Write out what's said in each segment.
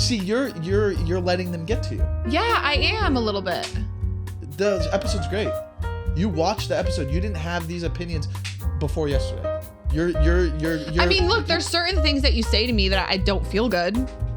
See, you're letting them get to you. Yeah, I am a little bit. The episode's great. You watched the episode. You didn't have these opinions before yesterday. You're I mean, look, there's certain things that you say to me that I don't feel good,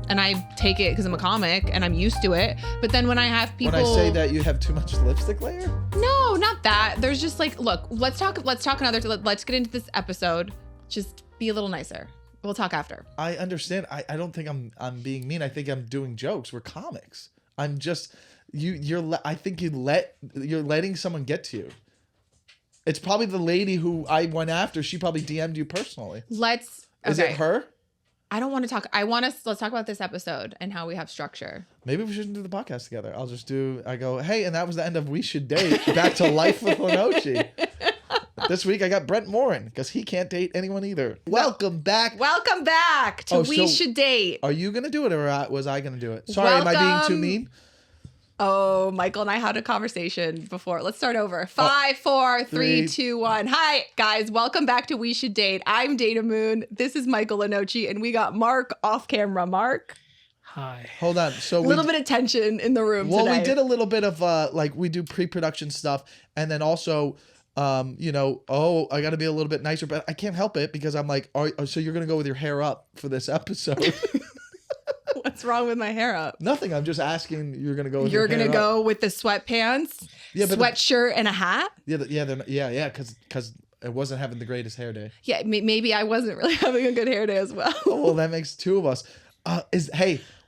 and I take it because I'm a comic and I'm used to it. But then when I have people, when I say that you have too much lipstick layer, no, not that. There's just like, look, let's talk another. Let's get into this episode. Just be a little nicer. We'll talk after. I understand. I don't think I'm being mean. I think I'm doing jokes. We're comics. I'm just. I think you're letting someone get to you. It's probably the lady who I went after. She probably DM'd you personally. Is it her? I don't want to talk. Let's talk about this episode and how we have structure. Maybe we shouldn't do the podcast together. I go, hey, and that was the end of We Should Date. Back to Life with Lenoci. This week I got Brent Morin because he can't date anyone either. Welcome back. Welcome back to We Should Date. Are you going to do it or was I going to do it? Sorry, am I being too mean? Oh, Michael and I had a conversation before. Let's start over. 5, 4, 3, 2, 1. Hi, guys. Welcome back to We Should Date. I'm Dana Moon. This is Michael Lenoci, and we got Mark off camera. Mark. Hi. Hold on. So a little bit of tension in the room today. Well, we did a little bit of we do pre-production stuff, and then also, I got to be a little bit nicer, but I can't help it because I'm like, so you're gonna go with your hair up for this episode? What's wrong with my hair up? Nothing. I'm just asking. You're gonna go with You're gonna go with the sweatpants, sweatshirt, and a hat. Yeah. Because it wasn't having the greatest hair day. Yeah, maybe I wasn't really having a good hair day as well. Oh, well, that makes two of us.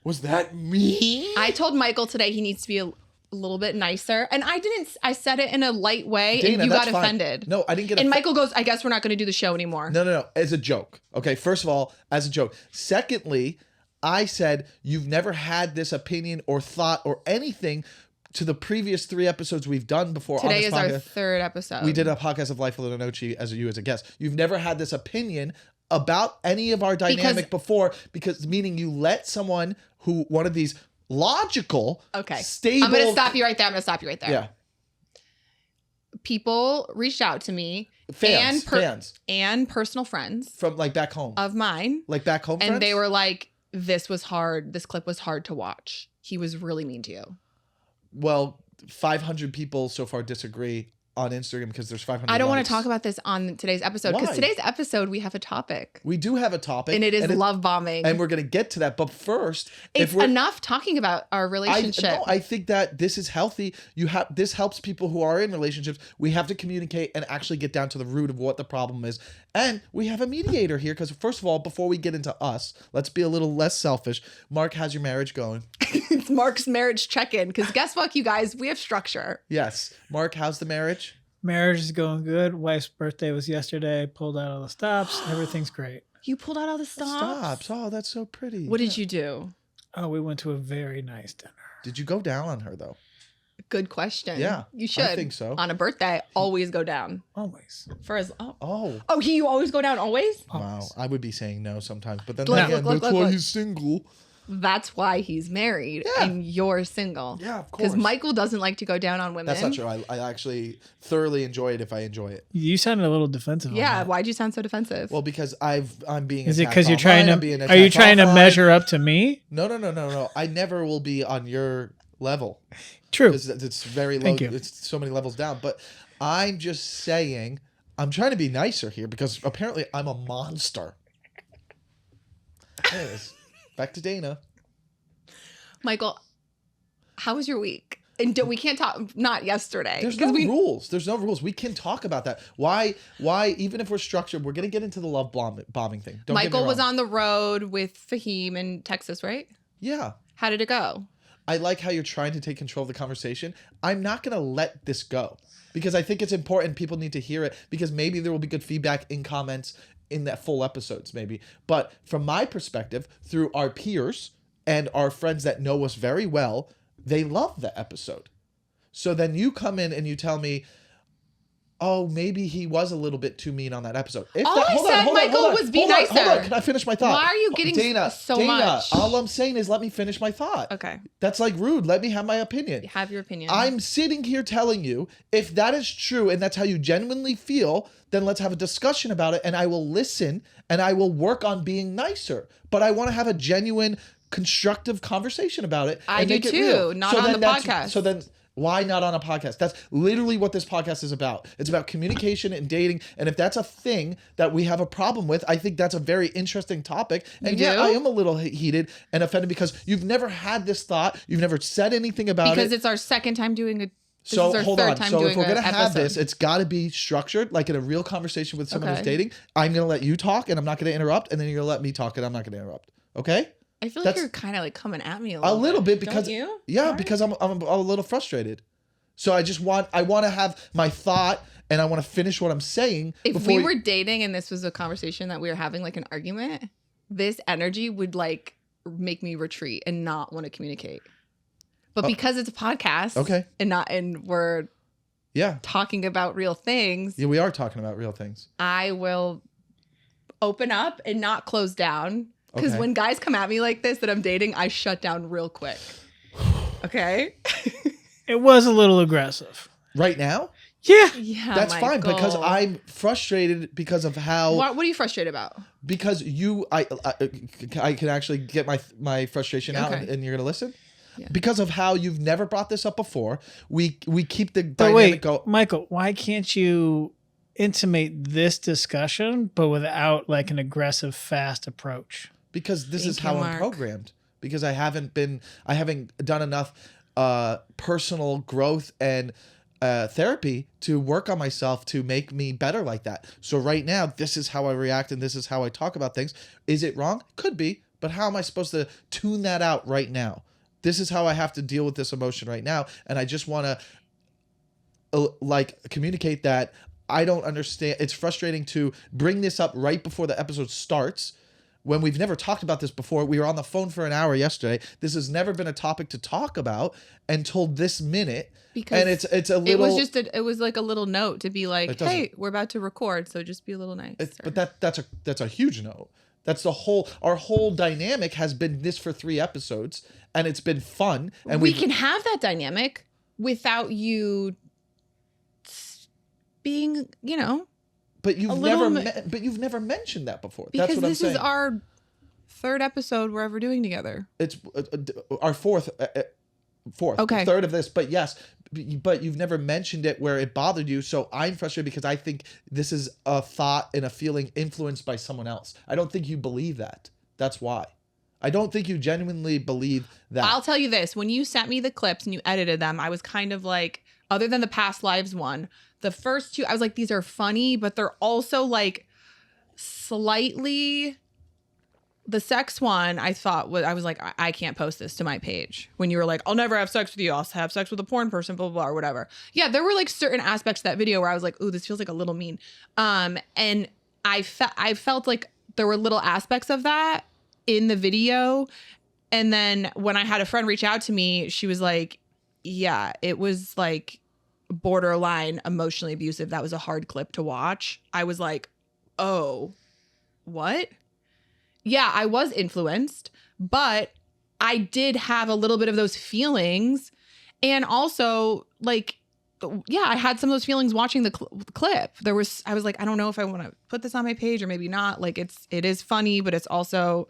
Was that me? I told Michael today he needs to be a little bit nicer, and I didn't. I said it in a light way, Dana, and you got offended. No, I didn't get. And Michael goes, "I guess we're not going to do the show anymore." No. As a joke. Okay. First of all, as a joke. Secondly, I said you've never had this opinion or thought or anything to the previous 3 episodes we've done before. Today on this is podcast. our 3rd episode. We did a podcast of Life with Lenoci as a guest. You've never had this opinion about any of our dynamic before, because meaning you let someone who one of these logical, stable. I'm going to stop you right there. Yeah. People reached out to me. Fans. And personal friends. From like back home. Of mine. Like back home and friends? they were like, this was hard. This clip was hard to watch. He was really mean to you. Well, 500 people so far disagree on Instagram because there's 500 I don't want likes. to talk about this on today's episode because today's episode we have a topic. We do have a topic. And it is love bombing. And we're going to get to that. But first, it's enough talking about our relationship. I think that this is healthy. This helps people who are in relationships. We have to communicate and actually get down to the root of what the problem is. And we have a mediator here because first of all, before we get into us, let's be a little less selfish. Mark, how's your marriage going? It's Mark's marriage check-in because guess what, you guys? We have structure. Yes. Mark, how's the marriage? Marriage is going good. Wife's birthday was yesterday. Pulled out all the stops. Everything's great. You pulled out all the stops? Oh, that's so pretty. What did you do? Oh, we went to a very nice dinner. Did you go down on her though? Good question. Yeah. You should. I think so. On a birthday, always go down. Always. You always go down always? Wow. I would be saying no sometimes, but then look, that's why he's single. That's why he's married and you're single. Yeah, of course. Because Michael doesn't like to go down on women. That's not true. I actually thoroughly enjoy it if I enjoy it. You sounded a little defensive. Yeah, why'd you sound so defensive? Well, because I'm being. Is it because you're trying to? Are you trying to measure up to me? No. I never will be on your level. True. It's very low. Thank you. It's so many levels down. But I'm just saying, I'm trying to be nicer here because apparently I'm a monster. Anyways, back to Dana. Michael, how was your week? And we can't talk, not yesterday. There's no rules. There's no rules. We can talk about that. Why, even if we're structured, we're going to get into the love bombing thing. Michael was on the road with Fahim in Texas, right? Yeah. How did it go? I like how you're trying to take control of the conversation. I'm not going to let this go because I think it's important. People need to hear it because maybe there will be good feedback in comments in that full episodes maybe. But from my perspective, through our peers and our friends that know us very well, they love the episode. So then you come in and you tell me, oh, maybe he was a little bit too mean on that episode. Hold on. Be nicer. Hold on. Can I finish my thought? Why are you getting Dana, much? All I'm saying is let me finish my thought. Okay. That's like rude. Let me have my opinion. Have your opinion. I'm sitting here telling you, if that is true and that's how you genuinely feel, then let's have a discussion about it and I will listen and I will work on being nicer. But I want to have a genuine constructive conversation about it. I and do make it too, real. not on the podcast. So then why not on a podcast? That's literally what this podcast is about. It's about communication and dating. And if that's a thing that we have a problem with, I think that's a very interesting topic. And You do? I am a little heated and offended because you've never had this thought. You've never said anything about Because it. it's our second time doing it. So hold on. So if we're going to have this, it's got to be structured like in a real conversation with someone who's dating. I'm going to let you talk and I'm not going to interrupt. And then you're going to let me talk and I'm not going to interrupt. Okay? I feel like you're kind of like coming at me a little bit because Don't you? Yeah, because I'm a little frustrated. So I want to have my thought and I want to finish what I'm saying. If we were dating and this was a conversation that we were having like an argument, this energy would like make me retreat and not want to communicate. But because it's a podcast, okay, and we're talking about real things. Yeah, we are talking about real things. I will open up and not close down. Because when guys come at me like this that I'm dating, I shut down real quick. Okay? It was a little aggressive. Right now? Yeah. Yeah, that's fine because I'm frustrated because of how. What are you frustrated about? Because I can actually get my frustration out and you're going to listen? Yeah. Because of how you've never brought this up before. We keep the dynamic go. Michael, why can't you intimate this discussion but without like an aggressive, fast approach? Because this is how I'm programmed. Because I haven't done enough personal growth and therapy to work on myself to make me better like that. So right now, this is how I react and this is how I talk about things. Is it wrong? Could be. But how am I supposed to tune that out right now? This is how I have to deal with this emotion right now. And I just want to communicate that I don't understand. It's frustrating to bring this up right before the episode starts when we've never talked about this before. We were on the phone for an hour yesterday. This has never been a topic to talk about until this minute. Because and it's a little. It was like a little note to be like, hey, we're about to record, so just be a little nice. But that's a huge note. That's our whole dynamic has been this for 3 episodes, and it's been fun. And we can have that dynamic without you being, But you've never mentioned that before. That's what I'm saying. This is our 3rd episode we're ever doing together. It's our fourth, okay, 3rd of this. But yes, but you've never mentioned it where it bothered you. So I'm frustrated because I think this is a thought and a feeling influenced by someone else. I don't think you believe that. That's why. I don't think you genuinely believe that. I'll tell you this. When you sent me the clips and you edited them, I was kind of like, other than the past lives one, the first 2, I was like, these are funny, but they're also like slightly. The sex one, I was like, I can't post this to my page. When you were like, I'll never have sex with you. I'll have sex with a porn person, blah, blah, blah, or whatever. Yeah, there were like certain aspects of that video where I was like, ooh, this feels like a little mean. And I felt like there were little aspects of that in the video. And then when I had a friend reach out to me, she was like, yeah, it was like borderline emotionally abusive. That was a hard clip to watch. I was like, oh, what? Yeah, I was influenced, but I did have a little bit of those feelings. And also, like, yeah, I had some of those feelings watching the clip. I was like, I don't know if I want to put this on my page or maybe not. Like, it is funny, but it's also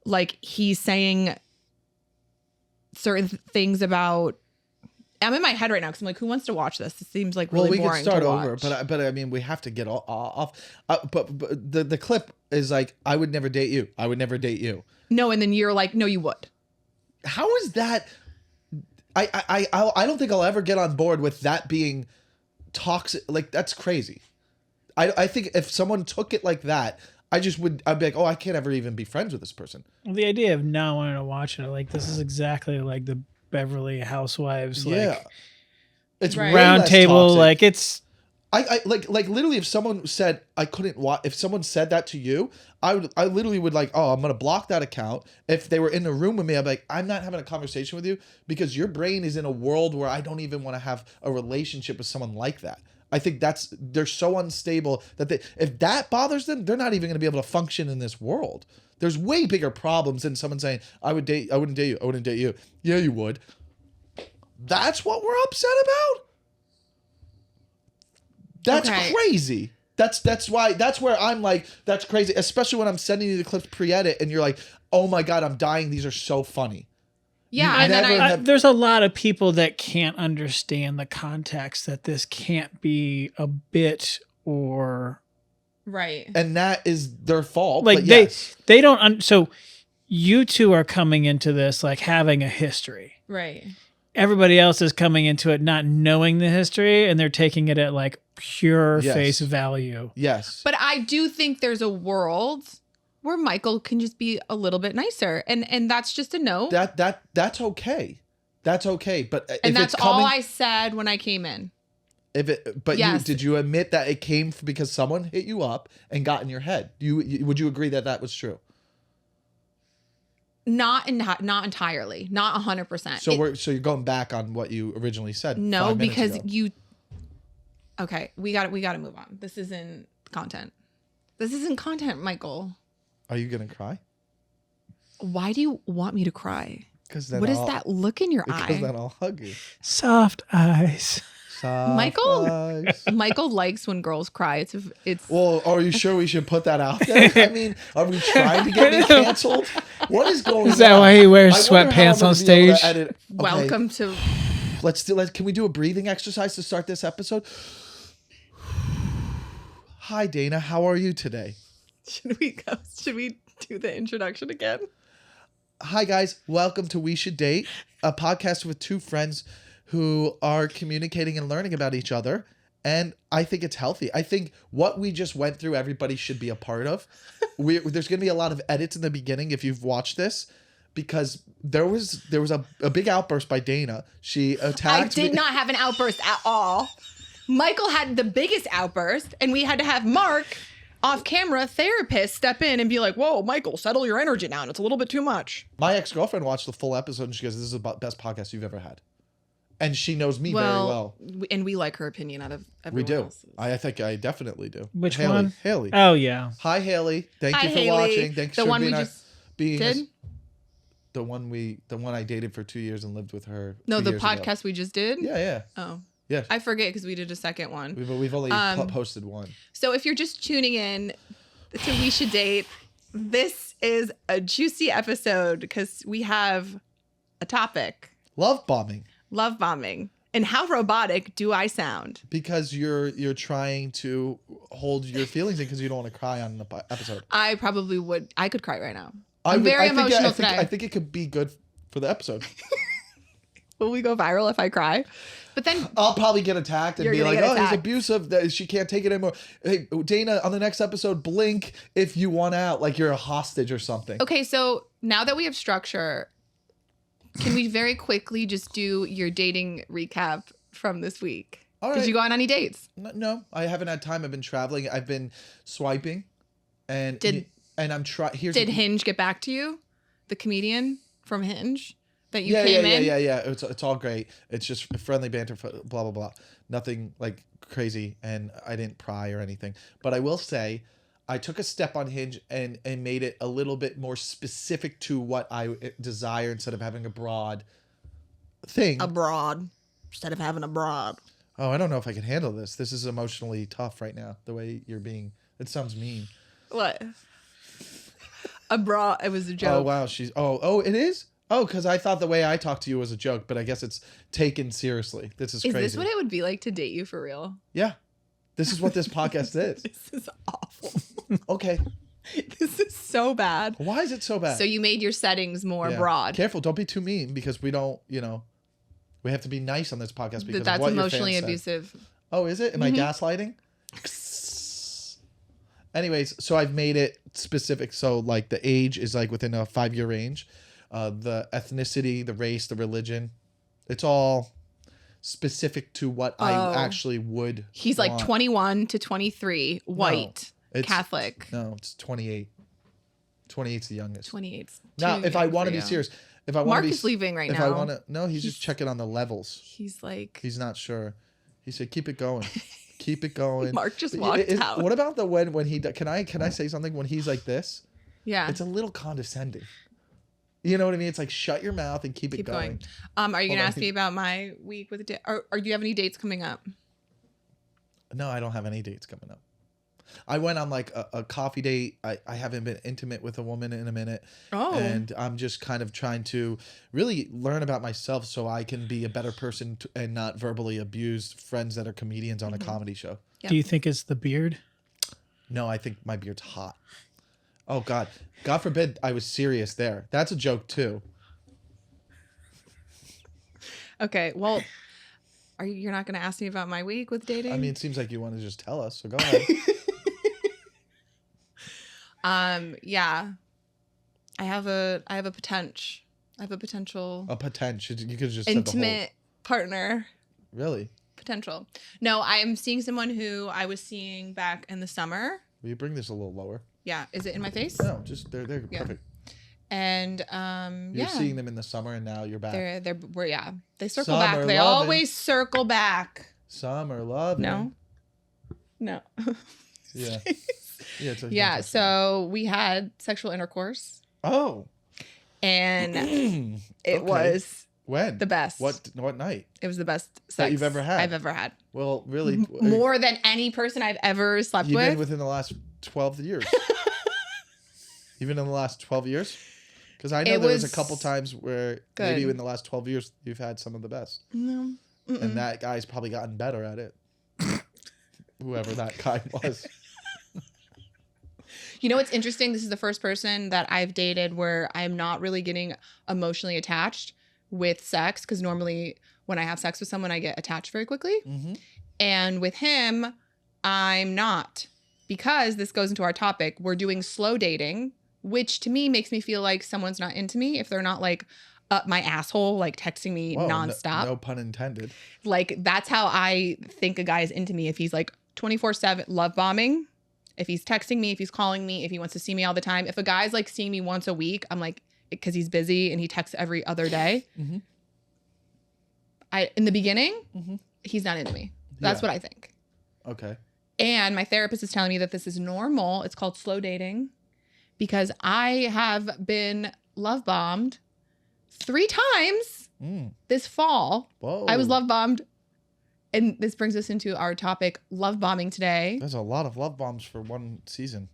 like he's saying certain things about. I'm in my head right now because I'm like, who wants to watch this? It seems like really boring. Well, we can start to over, watch. but I mean, we have to get off. But the clip is like, I would never date you. I would never date you. No, and then you're like, no, you would. How is that? I don't think I'll ever get on board with that being toxic. Like, that's crazy. I think if someone took it like that, I'd be like, oh, I can't ever even be friends with this person. Well, the idea of not wanting to watch it, like, this is exactly like the Beverly Housewives, like, it's right. round table, toxic. like, it's. I like literally if someone said I couldn't watch, if someone said that to you, I literally would like, oh, I'm gonna block that account. If they were in the room with me, I'd be like, I'm not having a conversation with you because your brain is in a world where I don't even want to have a relationship with someone like that. I think they're so unstable that if that bothers them, they're not even gonna be able to function in this world. There's way bigger problems than someone saying, I wouldn't date you. I wouldn't date you. Yeah, you would. That's what we're upset about? That's crazy. That's where I'm like, that's crazy. Especially when I'm sending you the clips pre-edit and you're like, oh my God, I'm dying. These are so funny. Yeah, You and then never have- There's a lot of people that can't understand the context that this can't be a bit or right. And that is their fault. like But yes. they don't. So you two are coming into this like having a history. Right. Everybody else is coming into it not knowing the history, and they're taking it at like pure Yes. face value. Yes. But I do think there's a world where Michael can just be a little bit nicer, and that's just a no. That's okay. That's okay. But And if that's it's coming, all I said when I came in. Yes. Did you admit that it came because someone hit you up and got in your head? Would you agree that was true? Not entirely, not 100%. So you're going back on what you originally said. No, 5 minutes because ago. Okay, we got to move on. This isn't content. This isn't content, Michael. Are you gonna cry? Why do you want me to cry? Because What is that look in your Because eye? then I'll hug you. Soft eyes. Soft Michael? eyes. Michael likes when girls cry. It's Well, are you sure we should put that out there? I mean, are we trying to get me canceled? What is going on? Is that why he wears I wonder how I'm sweatpants gonna on be able to stage? edit- Okay, welcome to. Can we do a breathing exercise to start this episode? Hi, Dana. How are you today? Should we do the introduction again? Hi, guys. Welcome to We Should Date, a podcast with two friends who are communicating and learning about each other. And I think it's healthy. I think what we just went through, everybody should be a part of. There's going to be a lot of edits in the beginning if you've watched this, because there was a big outburst by Dana. She attacked I did me. not have an outburst at all. Michael had the biggest outburst, and we had to have Mark, off-camera therapist, step in and be like, "Whoa, Michael, settle your energy down. It's a little bit too much." My ex-girlfriend watched the full episode and she goes, "This is the best podcast you've ever had." And she knows me very well. And we like her opinion out of everyone We do. else's. I think I definitely do. Which Haley. one? Haley. Oh yeah. Hi, Haley. Thank Hi, you for Haley. watching. Thanks The for one being we our, just being did? us- the one I dated for 2 years and lived with her. No, 2 the years ago. podcast we just did. Yeah. Oh, Yeah. I forget because we did a second one. We've only posted one. So if you're just tuning in to We Should Date, this is a juicy episode because we have a topic: Love bombing. love bombing. And how robotic do I sound? Because you're trying to hold your feelings in because you don't want to cry on the episode. I probably would. I could cry right now. I'm very emotional today. I think it could be good for the episode. Will we go viral if I cry? But then I'll probably get attacked and You're be gonna like, get "Oh, he's attacked. abusive. That she can't take it anymore." Hey, Dana, on the next episode, blink if you want out, like you're a hostage or something. okay, so now that we have structure, can we very quickly just do your dating recap from this week? All right. Did you go on any dates? No, I haven't had time. I've been traveling. I've been swiping, and I'm trying. Did Hinge get back to you? The comedian from Hinge that you yeah, came in? Yeah. It's all great. It's just friendly banter, blah blah blah. Nothing like crazy, and I didn't pry or anything. But I will say, I took a step on Hinge and made it a little bit more specific to what I desire instead of having a broad thing. Abroad instead of having a broad. Oh, I don't know if I can handle this. This is emotionally tough right now. The way you're being, it sounds mean. What? Abroad. It was a joke. Oh wow, it is. Oh, because I thought the way I talked to you was a joke, but I guess it's taken seriously. This is crazy. Is this what it would be like to date you for real? Yeah, this is what this podcast is. This is awful. Okay, This is so bad. why is it so bad? So you made your settings more Yeah. broad. Careful, don't be too mean because we don't. We have to be nice on this podcast because of That's what your emotionally fans said. abusive. Oh, is it? Am I gaslighting? Anyways, so I've made it specific. So like the age is like within a 5-year range. The ethnicity, the race, the religion. It's all specific to what I actually would He's like want. 21 to 23, white, it's- Catholic. No, it's 28. 28's the youngest. 28. Now, if I want to be serious, if I want Mark to be is leaving right if now. I want to, no, he's just checking on the levels. He's like, He's not sure. He said, "Keep it going, keep it going." Mark just But walked out. What about the when he can I say something when he's like this? yeah. It's a little condescending. You know what I mean? It's like shut your mouth and keep it going. Are you Hold gonna on, ask me about my week with a date? Or do you have any dates coming up? No, I don't have any dates coming up. I went on like a coffee date. I haven't been intimate with a woman in a minute. Oh. And I'm just kind of trying to really learn about myself so I can be a better person and not verbally abuse friends that are comedians on a comedy show. Yep. Do you think it's the beard? No, I think my beard's hot. Oh, God. God forbid I was serious there. That's a joke, too. Okay, well, you're not going to ask me about my week with dating? I mean, it seems like you want to just tell us, so go ahead. Yeah. I have a potential. I have a potential A potential. You could have just intimate partner. said the whole... Really? Potential. No, I am seeing someone who I was seeing back in the summer. Will you bring this a little lower? Yeah. Is it in my face? No, just they're Yeah. perfect. And You're seeing them in the summer, and now you're back. They circle Summer back. They loving. always circle back. Summer love. No. Yeah. Yeah. It's Yeah. So we had sexual intercourse, Oh. and it Okay. was When? the best. What night? It was the best sex That you've ever had? I've ever had. Well, really. More than any person I've ever slept Even with. within the last 12 years. Even in the last 12 years? Because I know there was a couple times where good. maybe in the last 12 years you've had some of the best. No. And that guy's probably gotten better at it. Whoever that guy was. You know what's interesting? This is the first person that I've dated where I'm not really getting emotionally attached with sex, because normally when I have sex with someone, I get attached very quickly. Mm-hmm. And with him, I'm not. Because this goes into our topic, we're doing slow dating, which to me makes me feel like someone's not into me if they're not like up my asshole, like texting me Whoa, nonstop. No pun intended. Like, that's how I think a guy is into me. If he's like 24/7 love bombing, if he's texting me, if he's calling me, if he wants to see me all the time. If a guy's like seeing me once a week, I'm like, because he's busy and he texts every other day. Mm-hmm. In the beginning, Mm-hmm. he's not into me. That's what I think. Okay. And my therapist is telling me that this is normal. It's called slow dating, because I have been love bombed 3 times this fall. Whoa. I was love bombed. And this brings us into our topic, love bombing today. There's a lot of love bombs for one season.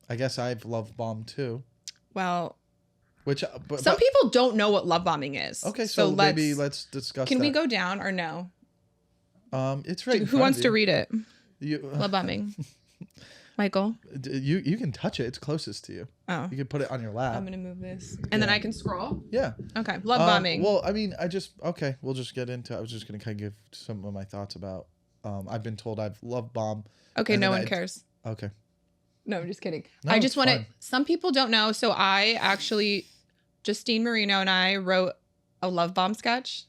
I guess I've love bombed too. Well, Which some people don't know what love bombing is. Okay, so maybe let's discuss. Can that. we go down or no? It's right. Who wants to read it? You, Love bombing. Michael. You can touch it. It's closest to you. Oh. You can put it on your lap. I'm gonna move this, and then I can scroll. Yeah. Okay. Love bombing. Well, I mean, okay. We'll just get into. I was just gonna kind of give some of my thoughts about. I've been told I've love bombed. Okay. No one cares. Okay. No, I'm just kidding. No, I just it's want to. fine. Some people don't know, so I actually, Justine Marino and I wrote a love bomb sketch,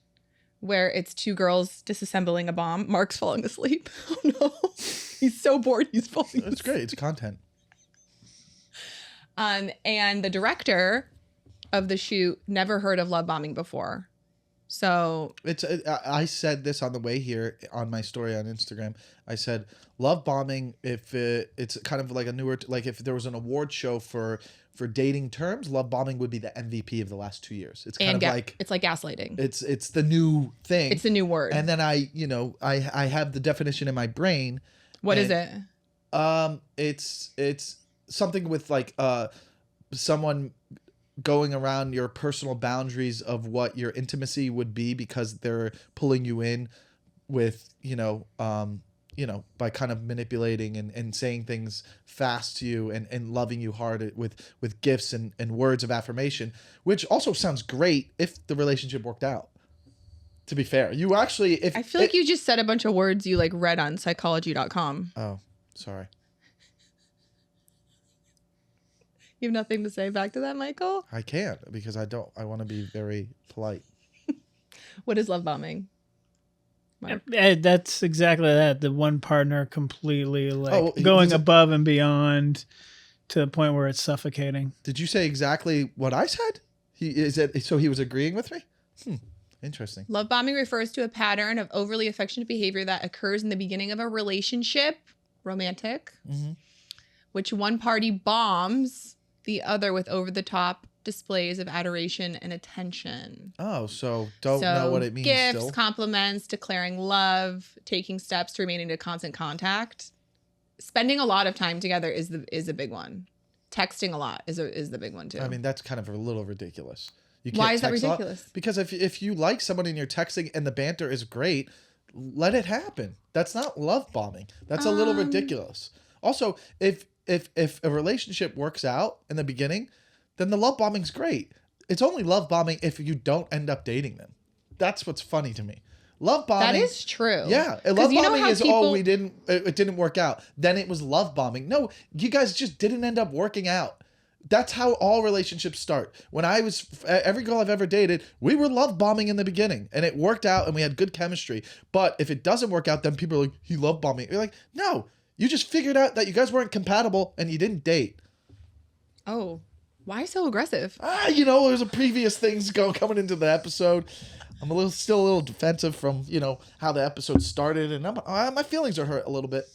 where it's 2 girls disassembling a bomb. Mark's falling asleep. Oh no, he's so bored. He's falling asleep. It's great. It's content. And the director of the shoot never heard of love bombing before. So I said this on the way here on my story on Instagram. I said love bombing. If it's kind of like a newer, like if there was an award show for dating terms, love bombing would be the MVP of the last 2 years. It's kind of like it's like gaslighting. It's the new thing. It's the new word. And then I have the definition in my brain. What is it? It's something with like someone going around your personal boundaries of what your intimacy would be because they're pulling you in with by kind of manipulating and saying things fast to you and loving you hard with gifts and words of affirmation, which also sounds great if the relationship worked out. To be fair, you actually, I feel like you just said a bunch of words you like read on psychology.com. Oh, sorry. You have nothing to say back to that, Michael? I can't because I want to be very polite. What is love bombing? Mark? That's exactly that. The one partner completely Oh, going above and beyond to the point where it's suffocating. Did you say exactly what I said? So he was agreeing with me? Interesting. Love bombing refers to a pattern of overly affectionate behavior that occurs in the beginning of a relationship, romantic, which one party bombs the other with over-the-top displays of adoration and attention. Oh, so don't know what it means gifts, still. compliments, declaring love, taking steps to remain in constant contact. Spending a lot of time together is a big one. Texting a lot is the big one too. I mean, that's kind of a little ridiculous. You Why is that text a lot. ridiculous? Because if you like someone and you're texting and the banter is great, let it happen. That's not love bombing. That's a little ridiculous. Also, if a relationship works out in the beginning, then the love bombing's great. It's only love bombing if you don't end up dating them. That's what's funny to me. Love bombing. That is true. Yeah, love you know bombing how is people- it didn't work out. Then it was love bombing. No, you guys just didn't end up working out. That's how all relationships start. When I was every girl I've ever dated, we were love bombing in the beginning, and it worked out, and we had good chemistry. But if it doesn't work out, then people are like, "He love bombing." You're like, no, you just figured out that you guys weren't compatible, and you didn't date. Oh, why so aggressive? There's a previous things coming into the episode. I'm still a little defensive from how the episode started, and my feelings are hurt a little bit.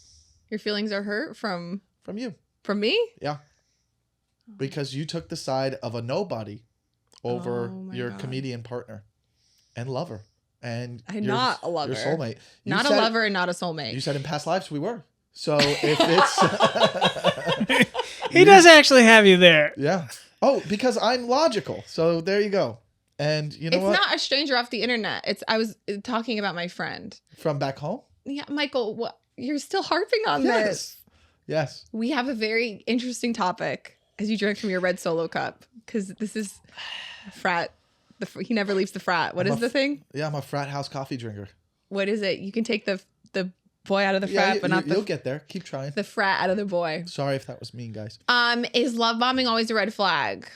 Your feelings are hurt from you. From me? Yeah. Because you took the side of a nobody over your comedian partner and lover. And I'm not a lover. Your soulmate. Not a lover and not a soulmate. You said in past lives we were. So if it's... He does actually have you there. Yeah. Oh, because I'm logical. So there you go. And you know what? It's not a stranger off the internet. I was talking about my friend. From back home? Yeah, Michael, what? You're still harping on this. Yes. We have a very interesting topic as you drink from your red Solo cup, because this is frat. He never leaves the frat. What is the thing? Yeah, I'm a frat house coffee drinker. What is it? You can take the boy out of the frat, but not you'll get there. Keep trying. the frat out of the boy. Sorry if that was mean, guys. Is love bombing always a red flag?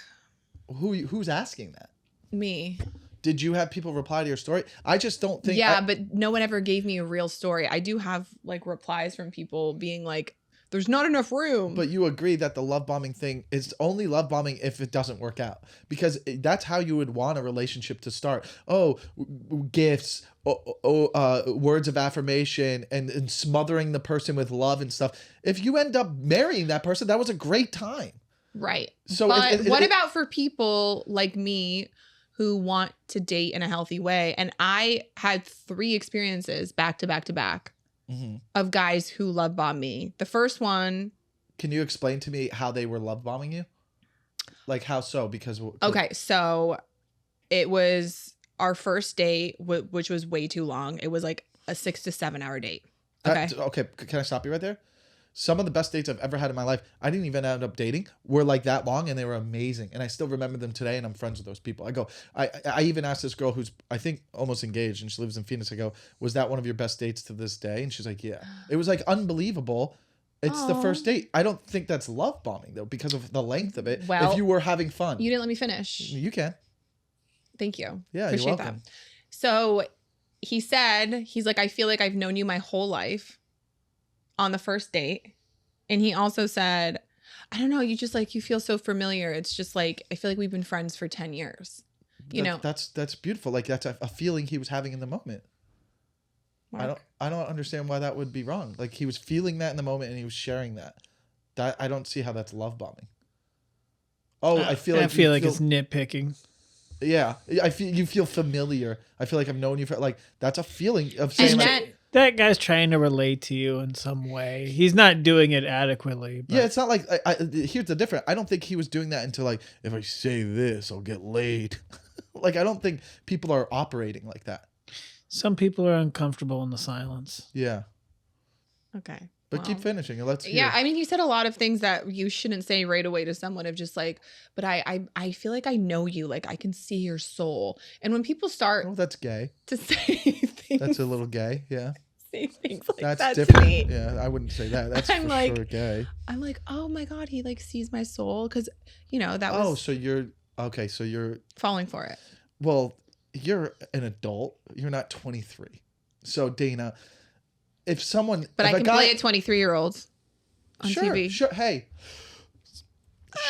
Who's asking that? Me. Did you have people reply to your story? I just don't think. Yeah, but no one ever gave me a real story. I do have replies from people being like, "There's not enough room." But you agree that the love bombing thing is only love bombing if it doesn't work out, because that's how you would want a relationship to start. Gifts, words of affirmation, and smothering the person with love and stuff. If you end up marrying that person, that was a great time. Right. So but what about for people like me who want to date in a healthy way? And I had 3 experiences back to back to back of guys who love bomb me. The first one. Can you explain to me how they were love bombing you? Like how so? Because okay, so it was our first date, which was way too long. It was like a 6 to 7 hour date. Okay. Okay. Can I stop you right there? Some of the best dates I've ever had in my life, I didn't even end up dating, were like that long, and they were amazing. And I still remember them today, and I'm friends with those people. I even asked this girl who's, I think, almost engaged, and she lives in Phoenix. I go, was that one of your best dates to this day? And she's like, yeah. It was like unbelievable. It's the first date. I don't think that's love bombing, though, because of the length of it. Well, if you were having fun. You didn't let me finish. You can. Thank you. Yeah, Appreciate you're welcome. that. So he's like, I feel like I've known you my whole life on the first date. And he also said, I don't know, you just you feel so familiar. It's just I feel like we've been friends for 10 years. That's beautiful. Like that's a feeling he was having in the moment. Mark? I don't understand why that would be wrong. Like he was feeling that in the moment and he was sharing that. I don't see how that's love bombing. I feel like it's nitpicking. Yeah, you feel familiar. I feel like I've known you for that's a feeling of saying that guy's trying to relate to you in some way. He's not doing it adequately. But. Yeah, it's not like here's the difference. I don't think he was doing that until if I say this, I'll get laid. I don't think people are operating like that. Some people are uncomfortable in the silence. Yeah. Okay. But keep finishing and let's hear. Yeah, I mean, he said a lot of things that you shouldn't say right away to someone of just but I feel like I know you, I can see your soul. And when people start that's gay. To say things. That's a little gay, yeah. Say things like that's that different. to me. Yeah, I wouldn't say that. That's I'm for sure gay. I'm like, oh my God, he sees my soul. Because, that was. Oh, so you're falling for it. Well, you're an adult. You're not 23. So Dana, if someone. But if I can play a 23-year-old on TV. Sure. Hey.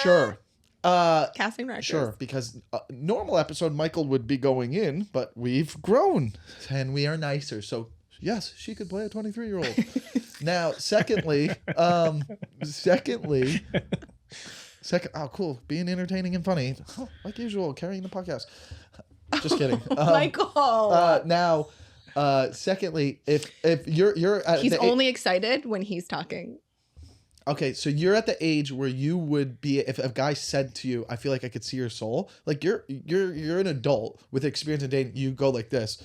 Sure. Casting records. Sure, because normal episode Michael would be going in, but we've grown and we are nicer. So yes, she could play a 23-year-old. Now, secondly, Second, oh, cool. Being entertaining and funny. Oh, like usual, carrying the podcast. Just kidding. Michael. Now, secondly, if you're at He's the only excited when he's talking. okay, so you're at the age where you would be if a guy said to you, "I feel like I could see your soul." Like you're an adult with experience in dating. You go like this,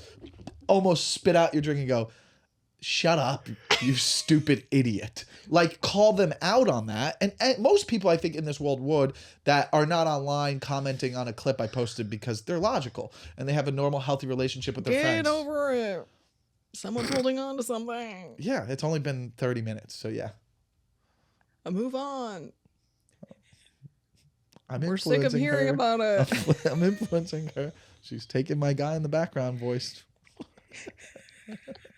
almost spit out your drink and go, "Shut up, you stupid idiot." Like call them out on that. And most people I think in this world would that are not online commenting on a clip I posted because they're logical and they have a normal healthy relationship with their friends. Get over it. Someone's holding on to something. Yeah, it's only been 30 minutes, so yeah. Move on. We're sick of hearing about it. I'm influencing her. She's taking my guy in the background voice.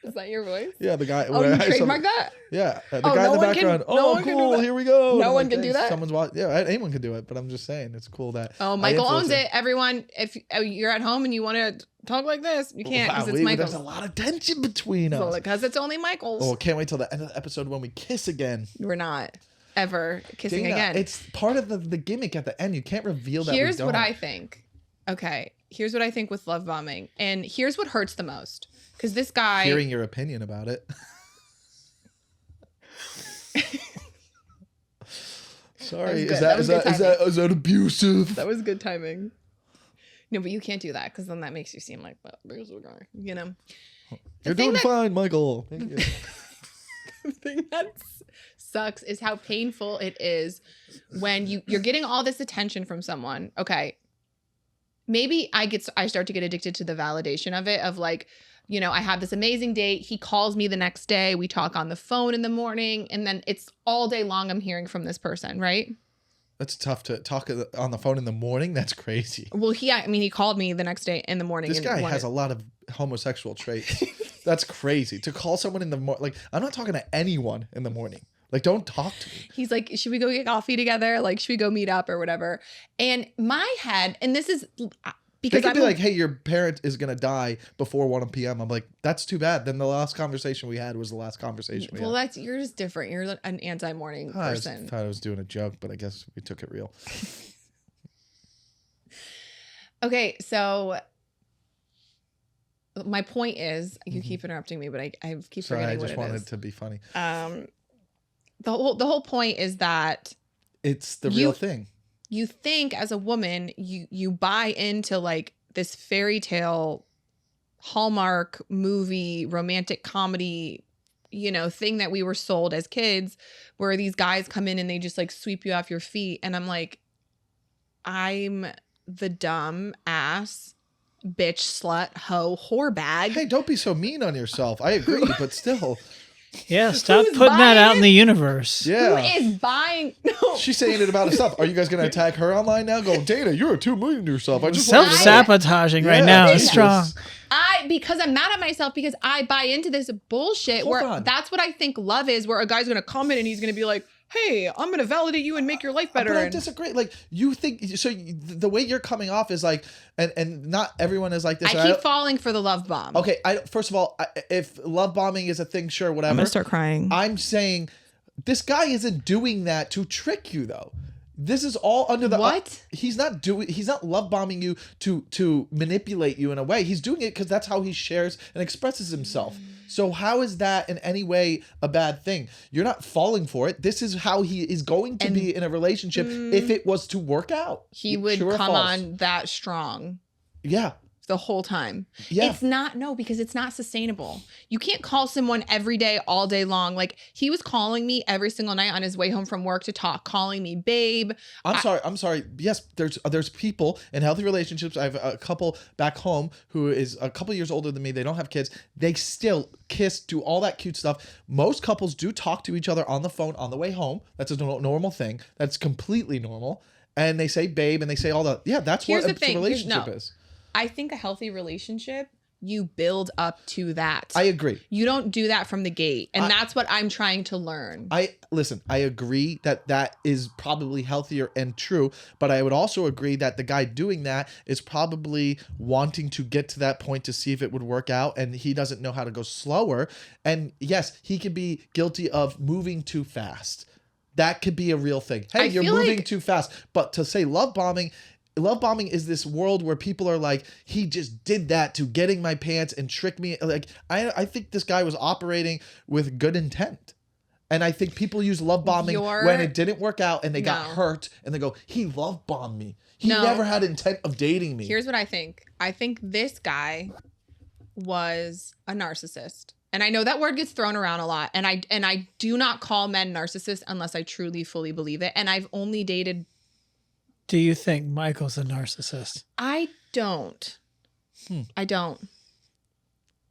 Is that your voice? Yeah, the guy. Oh, you trademark that? Yeah, the Oh, guy no in the one can- background. no Oh, one can do cool. that. Here we go. No I'm one like, can do hey, that? Someone's watching. Yeah, anyone can do it. But I'm just saying, it's cool that. Oh, I Michael influence owns it. Everyone, if you're at home and you want to talk like this, you can't because it's Michael's. There's a lot of tension between us. Because it's only Michael's. Oh, can't wait till the end of the episode when we kiss again. We're not ever kissing Dana, again. It's part of the gimmick at the end. You can't reveal that. Here's we don't. what I think. Okay. Here's what I think with love bombing. And here's what hurts the most. Because this guy. Hearing your opinion about it. Sorry, is that abusive? That was good timing. No, but you can't do that because then that makes you seem like that abusive guy. You know. You're doing fine, Michael. Thank you. The thing that sucks is how painful it is when you're getting all this attention from someone. Okay. Maybe I start to get addicted to the validation of it, of like, you know, I have this amazing date. He calls me the next day. We talk on the phone in the morning. And then it's all day long I'm hearing from this person, right? That's tough to talk on the phone in the morning. That's crazy. Well, he called me the next day in the morning. This guy has a lot of homosexual traits. That's crazy. To call someone in the morning. Like, I'm not talking to anyone in the morning. Like, don't talk to me. He's like, should we go get coffee together? Like, should we go meet up or whatever? And my head, and this is because they could be like, hey, your parent is going to die before 1 p.m. I'm like, that's too bad. Then the last conversation we had was the last conversation we had. You're just different. You're an anti-morning person. I thought I was doing a joke, but I guess we took it real. Okay, so my point is, you keep interrupting me, but I keep forgetting what it is. I just wanted to be funny. The whole point is that it's the real thing. You think as a woman, you buy into like this fairy tale, Hallmark movie, romantic comedy, you know, thing that we were sold as kids, where these guys come in and they just like sweep you off your feet. And I'm like, I'm the dumb ass bitch, slut, hoe, whore bag. Hey, don't be so mean on yourself. I agree, but still. Yeah, stop putting that out in the universe. Yeah. Who is buying? No. She's saying it about herself. Are you guys going to attack her online now? Go, Dana, you're too mean to yourself. I just self-sabotaging right now. It's strong. Because I'm mad at myself because I buy into this bullshit that's what I think love is, where a guy's going to come in and he's going to be like, hey, I'm going to validate you and make your life better. But I disagree. Like, you think, so the way you're coming off is like, and not everyone is like this. I keep falling for the love bomb. Okay, first of all, if love bombing is a thing, sure, whatever. I'm going to start crying. I'm saying this guy isn't doing that to trick you, though. This is all under the what? He's not love bombing you to manipulate you in a way. He's doing it because that's how he shares and expresses himself. So how is that in any way a bad thing? You're not falling for it. This is how he is going to be in a relationship if it was to work out. He would come on that strong. Yeah. The whole time. Yeah. Because it's not sustainable. You can't call someone every day, all day long. Like, he was calling me every single night on his way home from work to talk, calling me babe. I'm sorry. Yes, there's people in healthy relationships. I have a couple back home who is a couple years older than me. They don't have kids. They still kiss, do all that cute stuff. Most couples do talk to each other on the phone on the way home. That's a normal thing. That's completely normal. And they say babe and they say all that. Yeah, that's what a relationship is. I think a healthy relationship, you build up to that. I agree. You don't do that from the gate. And that's what I'm trying to learn. I agree that is probably healthier and true. But I would also agree that the guy doing that is probably wanting to get to that point to see if it would work out. And he doesn't know how to go slower. And yes, he could be guilty of moving too fast. That could be a real thing. Hey, I you're feel moving like- too fast. But to say love bombing is this world where people are like, he just did that to getting my pants and trick me. Like, I think this guy was operating with good intent. And I think people use love bombing when it didn't work out and they got hurt and they go, he love bombed me. He never had intent of dating me. Here's what I think. I think this guy was a narcissist. And I know that word gets thrown around a lot. And I do not call men narcissists unless I truly, fully believe it. And I've only dated. Do you think Michael's a narcissist? I don't. I don't.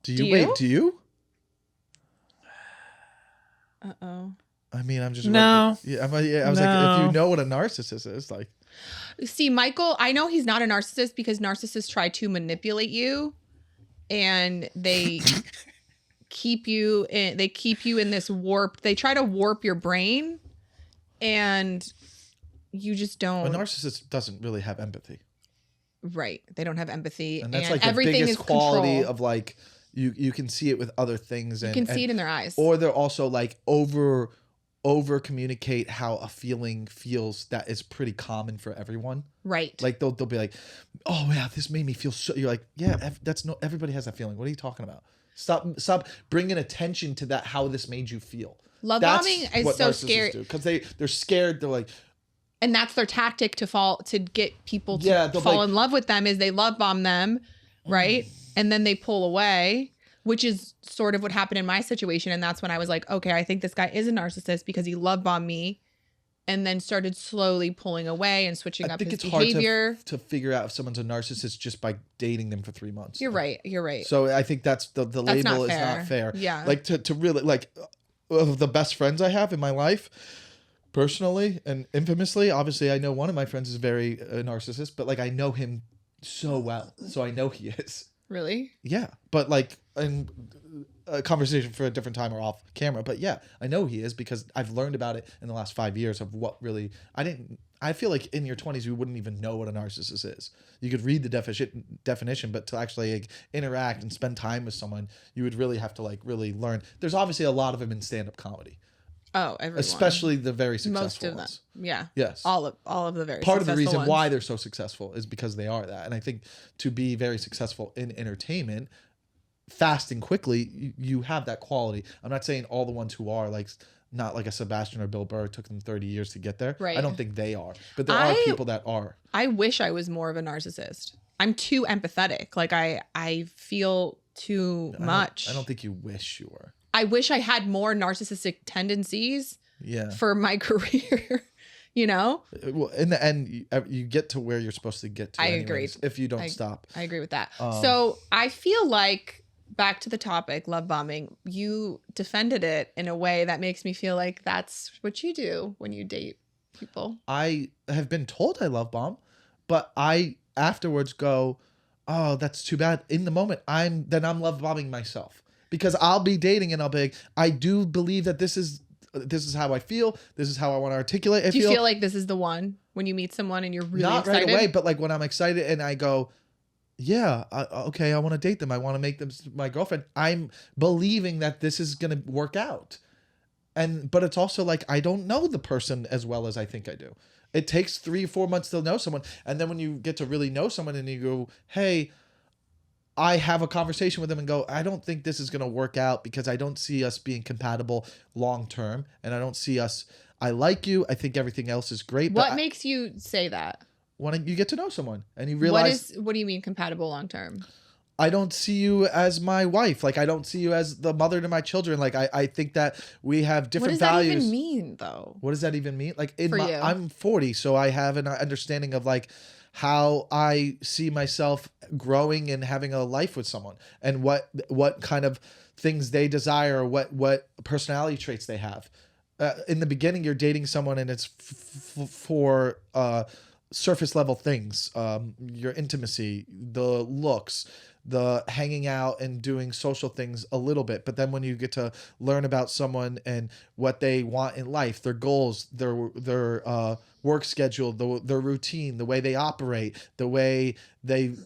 Do you? Do you? Uh-oh. I mean, I'm just... No. Yeah, I was like, if you know what a narcissist is, like... See, Michael, I know he's not a narcissist because narcissists try to manipulate you and they keep you in this warp. They try to warp your brain and you just don't. A narcissist doesn't really have empathy. Right. They don't have empathy. And that's like the everything biggest is quality control. of like, you can see it with other things. And, you can see it in their eyes. Or they're also like over communicate how a feeling feels that is pretty common for everyone. Right. Like they'll be like, oh yeah, this made me feel so. You're like, yeah, everybody has that feeling. What are you talking about? Stop bringing attention to that. How this made you feel. Love bombing is so scary because they're scared. They're like, and that's their tactic to get people to fall in love with them is they love bomb them, right? And then they pull away, which is sort of what happened in my situation. And that's when I was like, okay, I think this guy is a narcissist because he love bombed me and then started slowly pulling away and switching up his behavior. Hard to figure out if someone's a narcissist just by dating them for 3 months. You're right. So I think that's the label is not fair. Yeah. Like to really, like, of the best friends I have in my life, personally and infamously, obviously I know one of my friends is very a narcissist, but like I know him so well. So I know he is. Really? Yeah. But like in a conversation for a different time or off camera. But yeah, I know he is because I've learned about it in the last 5 years of what really I feel like in your 20s you wouldn't even know what a narcissist is. You could read the definition, but to actually like interact and spend time with someone, you would really have to like really learn. There's obviously a lot of them in stand-up comedy. Oh, everyone. Especially the very successful Most of ones. them. Yeah. Yes. All of the very Part of the reason ones. why they're so successful is because they are that. And I think to be very successful in entertainment, fast and quickly, you have that quality. I'm not saying all the ones who are like not like a Sebastian or Bill Burr took them 30 years to get there. Right. I don't think they are. But there are people that are. I wish I was more of a narcissist. I'm too empathetic. Like I feel too much. I don't think you wish you were. I wish I had more narcissistic tendencies for my career, you know? Well, in the end, you get to where you're supposed to get to. I anyways, agree. If you don't stop. I agree with that. So I feel like, back to the topic, love bombing, you defended it in a way that makes me feel like that's what you do when you date people. I have been told I love bomb, but I afterwards go, oh, that's too bad. In the moment, I'm love bombing myself. Because I'll be dating and I'll be like, I do believe that this is how I feel. This is how I want to articulate it. Do you feel like this is the one when you meet someone and you're really not excited? right away, but like when I'm excited and I go, yeah, okay, I want to date them. I want to make them my girlfriend. I'm believing that this is going to work out. But it's also like, I don't know the person as well as I think I do. It takes 3 or 4 months to know someone. And then when you get to really know someone and you go, hey, I have a conversation with them and go, I don't think this is going to work out because I don't see us being compatible long term. And I don't see us, I like you. I think everything else is great. What makes you say that? When you get to know someone and you realize. What do you mean compatible long term? I don't see you as my wife. Like, I don't see you as the mother to my children. Like, I think that we have different values. What does that even mean, though? What does that even mean? Like, For you. I'm 40, so I have an understanding of like how I see myself growing and having a life with someone and what kind of things they desire, what personality traits they have. In the beginning, you're dating someone and it's for surface level things, your intimacy, the looks, the hanging out and doing social things a little bit. But then when you get to learn about someone and what they want in life, their goals, their work schedule, their routine, the way they operate, the way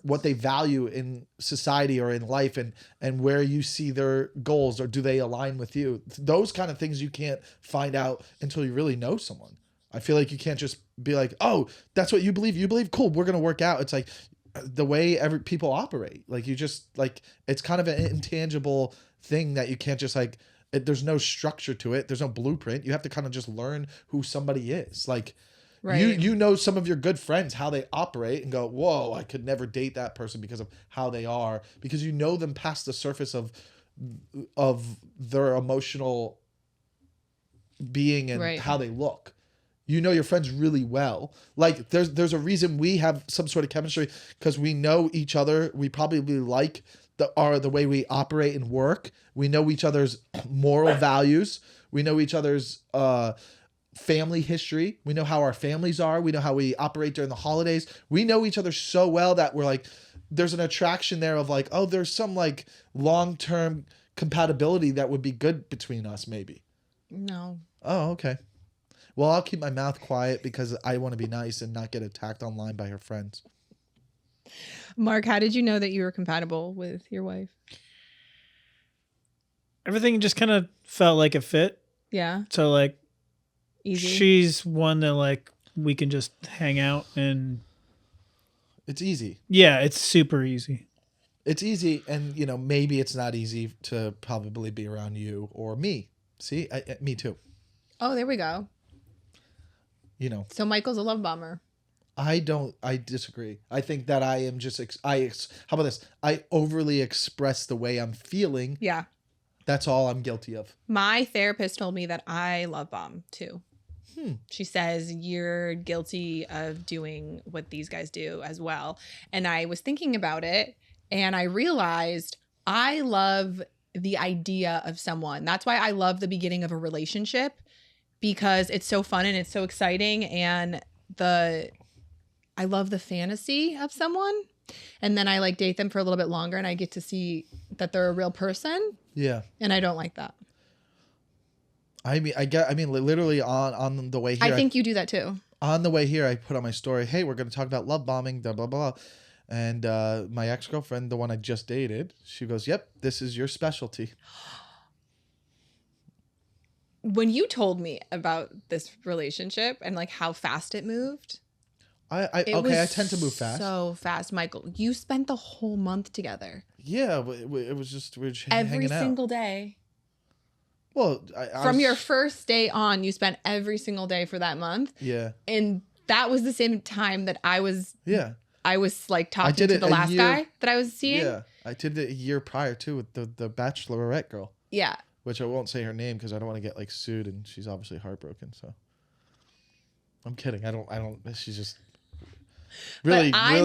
what they value in society or in life, and where you see their goals, or do they align with you? Those kind of things you can't find out until you really know someone. I feel like you can't just be like, oh, that's what you believe. You believe? Cool. We're going to work out. It's like the way people operate. Like you just like, it's kind of an intangible thing that you can't just like, there's no structure to it. There's no blueprint. You have to kind of just learn who somebody is. Like you know, some of your good friends, how they operate, and go, whoa, I could never date that person because of how they are, because you know them past the surface of their emotional being and how they look. You know your friends really well. Like there's a reason we have some sort of chemistry, because we know each other. We probably like the way we operate and work. We know each other's moral values. We know each other's family history. We know how our families are. We know how we operate during the holidays. We know each other so well that we're like, there's an attraction there of like, oh, there's some like long-term compatibility that would be good between us, maybe. No. Oh, okay. Well, I'll keep my mouth quiet because I want to be nice and not get attacked online by her friends. Mark, how did you know that you were compatible with your wife? Everything just kind of felt like it fit. Yeah. So like, easy. She's one that like we can just hang out and. It's easy. Yeah, it's super easy. It's easy, and you know maybe it's not easy to probably be around you or me. See, me too. Oh, there we go. You know. So Michael's a love bomber. I disagree. I think that I am just, how about this? I overly express the way I'm feeling. Yeah. That's all I'm guilty of. My therapist told me that I love bomb too. She says you're guilty of doing what these guys do as well. And I was thinking about it and I realized I love the idea of someone. That's why I love the beginning of a relationship, because it's so fun and it's so exciting, and I love the fantasy of someone. And then I like date them for a little bit longer and I get to see that they're a real person. Yeah. And I don't like that. I mean, literally on the way here. I think you do that too. On the way here, I put on my story, hey, we're going to talk about love bombing, blah, blah, blah. And my ex-girlfriend, the one I just dated, she goes, yep, this is your specialty. When you told me about this relationship and like how fast it moved. I tend to move fast. So fast, Michael. You spent the whole month together. Yeah, it was just, we were just every hanging out. single day. Well, from your first day on, you spent every single day for that month. Yeah. And that was the same time that I was. Yeah. I was like talking to the last guy that I was seeing. Yeah. I did it a year prior too with the Bachelorette girl. Yeah. Which I won't say her name because I don't want to get like sued, and she's obviously heartbroken. So I'm kidding. I don't. She's just really I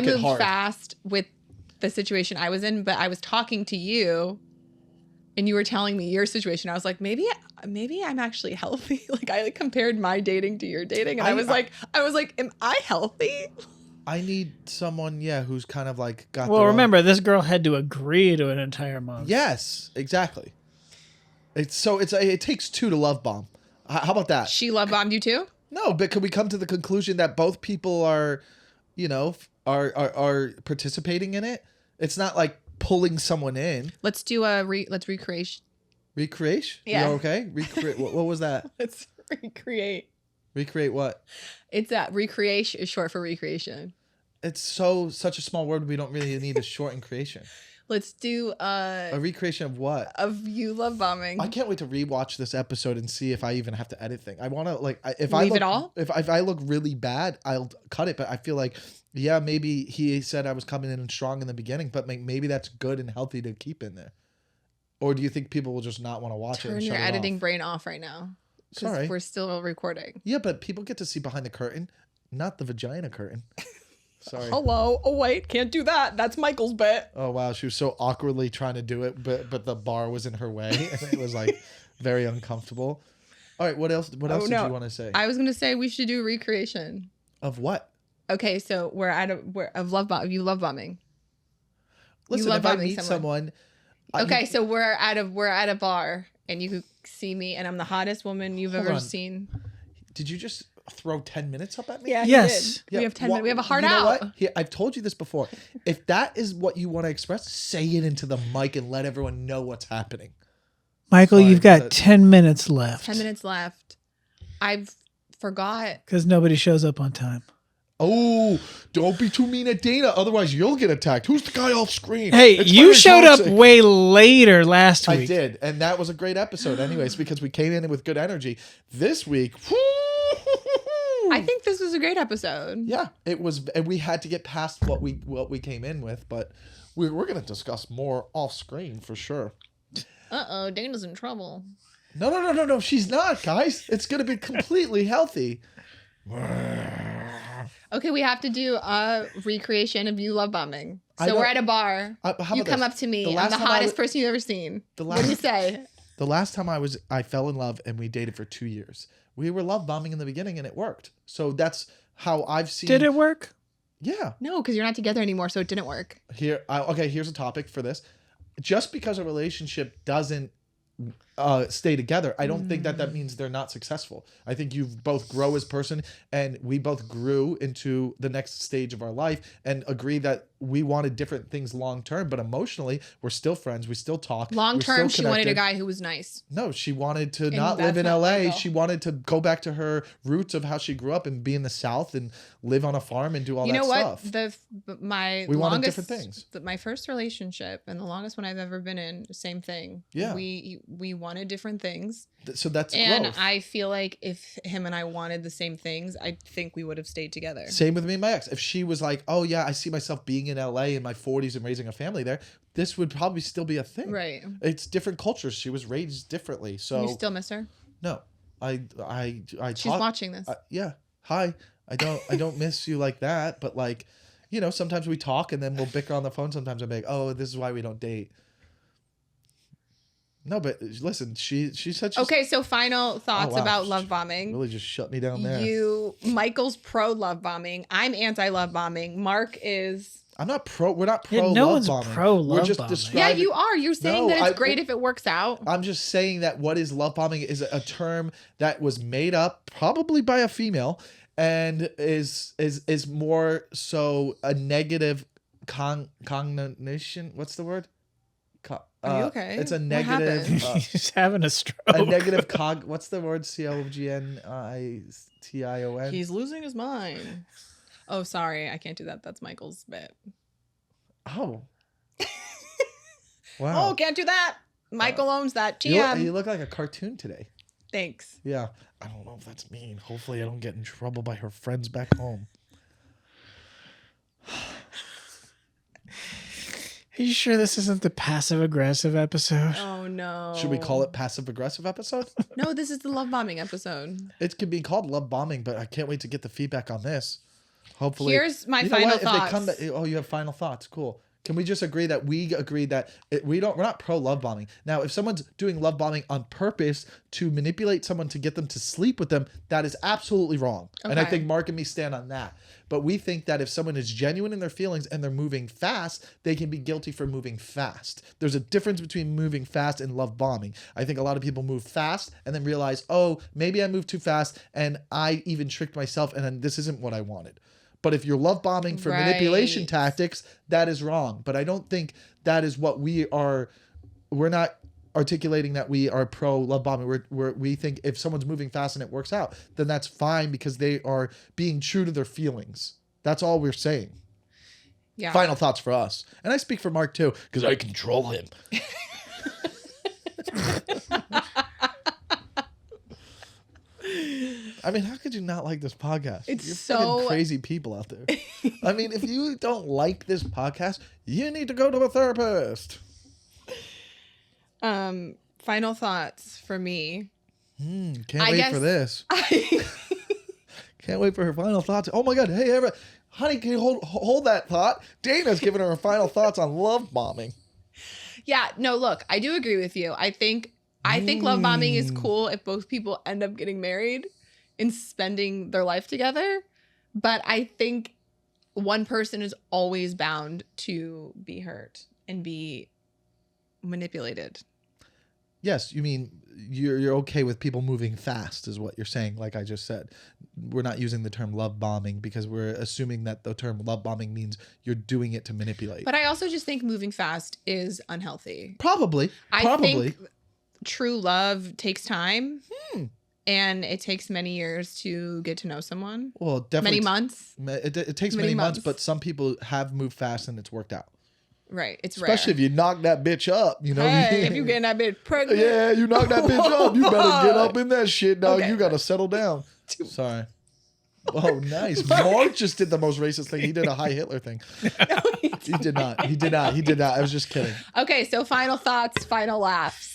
moved fast with the situation I was in, but I was talking to you and you were telling me your situation. I was like, maybe I'm actually healthy. Like I compared my dating to your dating, and I was like, am I healthy? I need someone, who's kind of like got. Well, remember, this girl had to agree to an entire month. Yes, exactly. It takes two to love bomb. How about that? She love bombed you too? No, but can we come to the conclusion that both people are participating in it? It's not like pulling someone in. Let's do let's recreate. Recreate? Yeah. You okay? Recreate. What was that? Let's recreate. Recreate what? It's recreation is short for recreation. It's such a small word. We don't really need a short in creation. Let's do a recreation of what? Of you love bombing. I can't wait to rewatch this episode and see if I even have to edit things. I want to leave it all. If I look really bad, I'll cut it. But I feel like, maybe he said I was coming in strong in the beginning, but maybe that's good and healthy to keep in there. Or do you think people will just not want to watch it? Turn your editing brain off right now. Sorry, we're still recording. Yeah, but people get to see behind the curtain, not the vagina curtain. Sorry. Hello. Oh wait, can't do that. That's Michael's bit. Oh wow, she was so awkwardly trying to do it, but the bar was in her way, and it was like very uncomfortable. All right, what else? What else did you want to say? I was gonna say we should do recreation. Of what? Okay, so we're of love bomb. You love bombing. Listen, love if I bombing meet someone. someone. Okay, so we're at a bar and you could see me and I'm the hottest woman you've Hold ever on. seen. Did you just throw 10 minutes up at me? Yeah, Yes. we have 10 minutes. We have a heart you know out. What? Here, I've told you this before. If that is what you want to express, say it into the mic and let everyone know what's happening. Michael, Sorry, you've got but- 10 minutes left. 10 minutes left. I've forgot. Because nobody shows up on time. Oh, don't be too mean at Dana. Otherwise, you'll get attacked. Who's the guy off screen? Hey, It's you very showed up toxic. way later last week. I did. And that was a great episode anyways, because we came in with good energy. This week, I think this was a great episode. yeah, it was. And we had to get past what we came in with, but we're going to discuss more off screen for sure. Uh-oh, Dana's in trouble. No. She's not, guys. It's going to be completely healthy. Okay, we have to do a recreation of you love bombing. I So don't- we're at a bar. How You about come this? up to me. The I'm last the time I hottest was- person you've ever seen. The What do you last- say? The last time I fell in love and we dated for 2 years. We were love bombing in the beginning and it worked. So that's how I've seen. Did it work? Yeah. No, because you're not together anymore, so it didn't work. Okay, here's a topic for this. Just because a relationship doesn't stay together, I don't think that means they're not successful. I think you both grow as person, and we both grew into the next stage of our life and agree that we wanted different things long term, but emotionally we're still friends. We still talk. Long we're term, still she wanted a connected. guy who was nice. No, she wanted to And not live that's in not LA. Michael. She wanted to go back to her roots of how she grew up and be in the South and live on a farm and do all You that know what? stuff. My We wanted longest, different things. My first relationship and the longest one I've ever been in, same thing. Yeah. We wanted different things, So that's and growth. I feel like if him and I wanted the same things, I think we would have stayed together. Same with me and my ex. If she was like, oh yeah, I see myself being in LA in my 40s and raising a family there, this would probably still be a thing. Right? It's different cultures. She was raised differently. So You still miss her? no, I She's watching this. yeah. Hi. I don't miss you like that, but like, you know, sometimes we talk and then we'll bicker on the phone. Sometimes I'm like, oh, this is why we don't date. No, but listen, she said she's Okay, so final thoughts wow. about love bombing. really just shut me down there. Michael's pro love bombing. I'm anti love bombing. Mark is. I'm not pro. We're not Yeah, pro. no love one's bombing. pro We're love just bombing. Yeah, describing. you are. You're saying No, that it's great if it works out. I'm just saying that what is love bombing is a term that was made up probably by a female and is more so a negative connotation. What's the word? Are you okay? It's a What negative. happened? He's having a stroke. A negative what's the word? COGNITION. He's losing his mind. Oh, sorry. I can't do that. That's Michael's bit. Oh. Wow. Oh, can't do that. Michael owns that. You TM. look like a cartoon today. Thanks. Yeah. I don't know if that's mean. Hopefully I don't get in trouble by her friends back home. Are you sure this isn't the passive aggressive episode? Oh, no. Should we call it passive aggressive episode? No, this is the love bombing episode. It could be called love bombing, but I can't wait to get the feedback on this. Hopefully. Here's my You know final what? If thoughts. they come back, oh, you have final thoughts. Cool. Can we just agree that we're not pro love bombing? Now, if someone's doing love bombing on purpose to manipulate someone to get them to sleep with them, that is absolutely wrong. And I Okay. think Mark and me stand on that. But we think that if someone is genuine in their feelings and they're moving fast, they can be guilty for moving fast. There's a difference between moving fast and love bombing. I think a lot of people move fast and then realize, oh, maybe I moved too fast and I even tricked myself and then this isn't what I wanted. But if you're love bombing for manipulation Right. tactics, that is wrong. But I don't think that is what we are. We're not articulating that we are pro love bombing. We think if someone's moving fast and it works out, then that's fine because they are being true to their feelings. That's all we're saying. Yeah. Final thoughts for us. And I speak for Mark too, because I control him. I mean, how could you not like this podcast? It's You're so- fucking crazy people out there. I mean, if you don't like this podcast, you need to go to a therapist. Final thoughts for me. Can't I wait guess- for this. Can't wait for her final thoughts. Oh my God. Hey, everybody. Honey, can you hold that thought? Dana's giving her final thoughts on love bombing. Yeah, no, look, I do agree with you. I think love bombing is cool if both people end up getting married and spending their life together. But I think one person is always bound to be hurt and be manipulated. Yes, you mean you're okay with people moving fast is what you're saying, like I just said. We're not using the term love bombing because we're assuming that the term love bombing means you're doing it to manipulate. But I also just think moving fast is unhealthy. Probably. I think true love takes time. And it takes many years to get to know someone. Well, definitely. Many months. It takes many months, but some people have moved fast and it's worked out. Right. It's Especially rare. if you knock that bitch up, you know. Hey, if you getting that bitch pregnant. Yeah, you knock that bitch up. You better get up in that shit, dog. Okay. You got to settle down. Sorry. Oh, nice. Mark just did the most racist thing. He did a Heil Hitler thing. No, He did not. He did not. He did not. I was just kidding. Okay, so final thoughts, final laughs.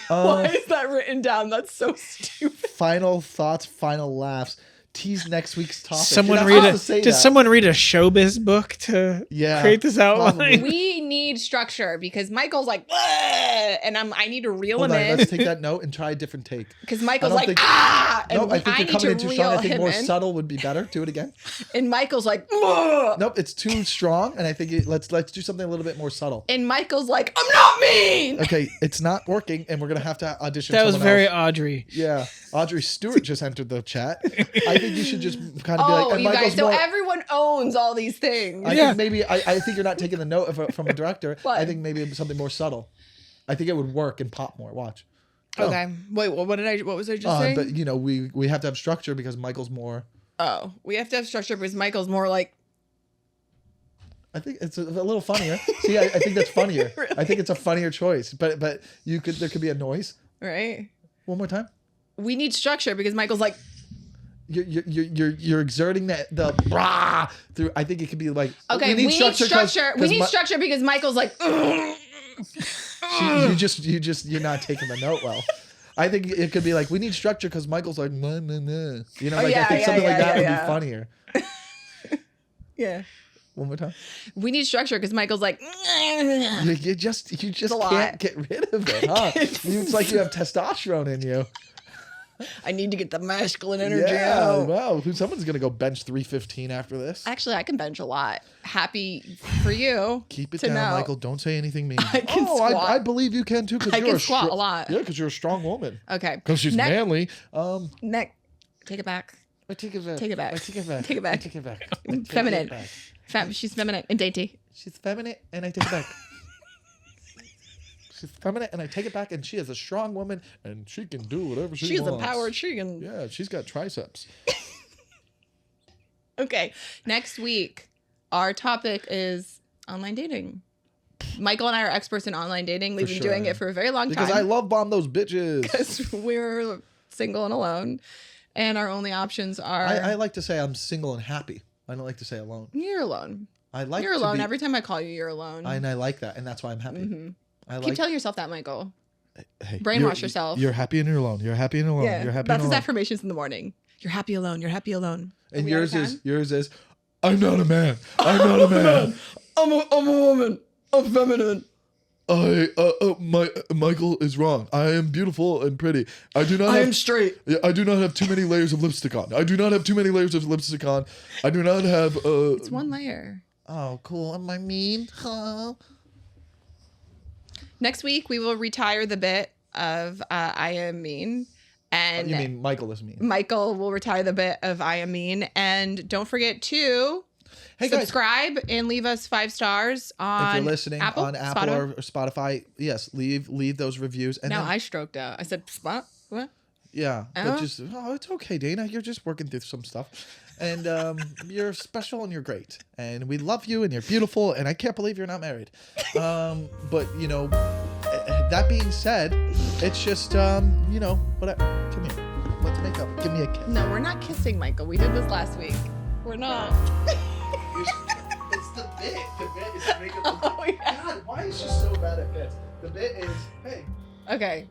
Why is that written down? That's so stupid. Final thoughts, final laughs. Tease next week's topic. Someone You're read not a supposed to say did that. someone read a showbiz book to create this outline? probably. We need structure because Michael's like, "Bleh," and I need to reel Hold him on, in let's take that note and try a different take. because Michael's I don't like, think- ah, and Nope, I think I you're need coming to in too strong. I reel think him more in. subtle would be better. Do it again. And Michael's like, "Ugh." Nope, it's too strong, and I think let's do something a little bit more subtle. And Michael's like, I'm not mean. Okay, it's not working, and we're gonna have to audition. That was someone very else. Audrey. Yeah, Audrey Stewart just entered the chat. I think you should just kind of be like, Oh, and you guys, Michael's so more. everyone owns all these things. I Yeah. think maybe I think you're not taking the note from a director. What? I think maybe something more subtle. I think it would work and pop more. Watch. Oh. Okay. Wait, what was I just saying? But you know, we have to have structure because Michael's more. Oh, we have to have structure because Michael's more like, I think it's a little funnier. See, I think that's funnier. Really? I think it's a funnier choice. But there could be a noise. right? One more time. We need structure because Michael's like, You're exerting the brah through. I think it could be like okay, we need structure. 'cause We need structure because Michael's like, ugh. you're not taking the note well. I think it could be like we need structure because Michael's like nah, nah, nah. You know, like I think something like that would be funnier. Yeah. One more time. We need structure because Michael's like, You just a lot. can't get rid of it, huh? It's like you have testosterone in you. I need to get the masculine energy Yeah, out. wow. Someone's gonna go bench 315 after this. Actually, I can bench a lot. Happy for you. Keep it to down, know. Michael. Don't say anything mean. I can squat. I believe you can too. Because I you're can squat a lot. Yeah, because you're a strong woman. Okay. Because she's manly. Neck. Take it back. I take it back. Take it back. I take it back. Take it back. I take it back. I take Feminine. it back. She's feminine and dainty. She's feminine, and I take it back. She's feminine, and I take it back, and she is a strong woman, and she can do whatever she She's wants. empowered. She can. Yeah, she's got triceps. Okay. Next week, our topic is online dating. Michael and I are experts in online dating. We've been sure. doing it for a very long Because I time. love bomb those bitches. Because we're single and alone. And our only options are. I like to say I'm single and happy. I don't like to say alone. You're alone. I like You're to alone. be- Every time I call you, you're alone. and I like that, and that's why I'm happy. Mhm. I Keep like. telling yourself that, Michael. Hey, brainwash you're- yourself. You're happy and you're alone. You're happy and alone. Yeah, You're happy that's and his alone. affirmations in the morning. You're happy alone. You're happy alone. Are And we out yours of is time? I'm not a man. I'm not a man. I'm a woman. I'm feminine. Michael is wrong. I am beautiful and pretty. I do not. I have, am straight. Yeah, I do not have too many layers of lipstick on. I do not have too many layers of lipstick on. I do not have. It's one layer. Oh, cool. Am I mean? Huh? Next week, we will retire the bit of I am mean. And You mean Michael is mean? Michael will retire the bit of I am mean. And don't forget to Hey guys, subscribe and leave us 5 stars on if you're listening Apple, on Apple Spotify. or Spotify, yes, leave those reviews. And No, then, I stroked out. I said, spot? What? yeah, Oh. but just it's okay, Dana. You're just working through some stuff, and you're special and you're great, and we love you and you're beautiful, and I can't believe you're not married. But you know, that being said, it's just you know, whatever. Come here, let's make up. Give me a kiss. No, we're not kissing, Michael. We did this last week. We're not. It's the bit. The bit is to make it look. Oh, yeah. God, why is she so bad at bits? The bit is, hey. Okay.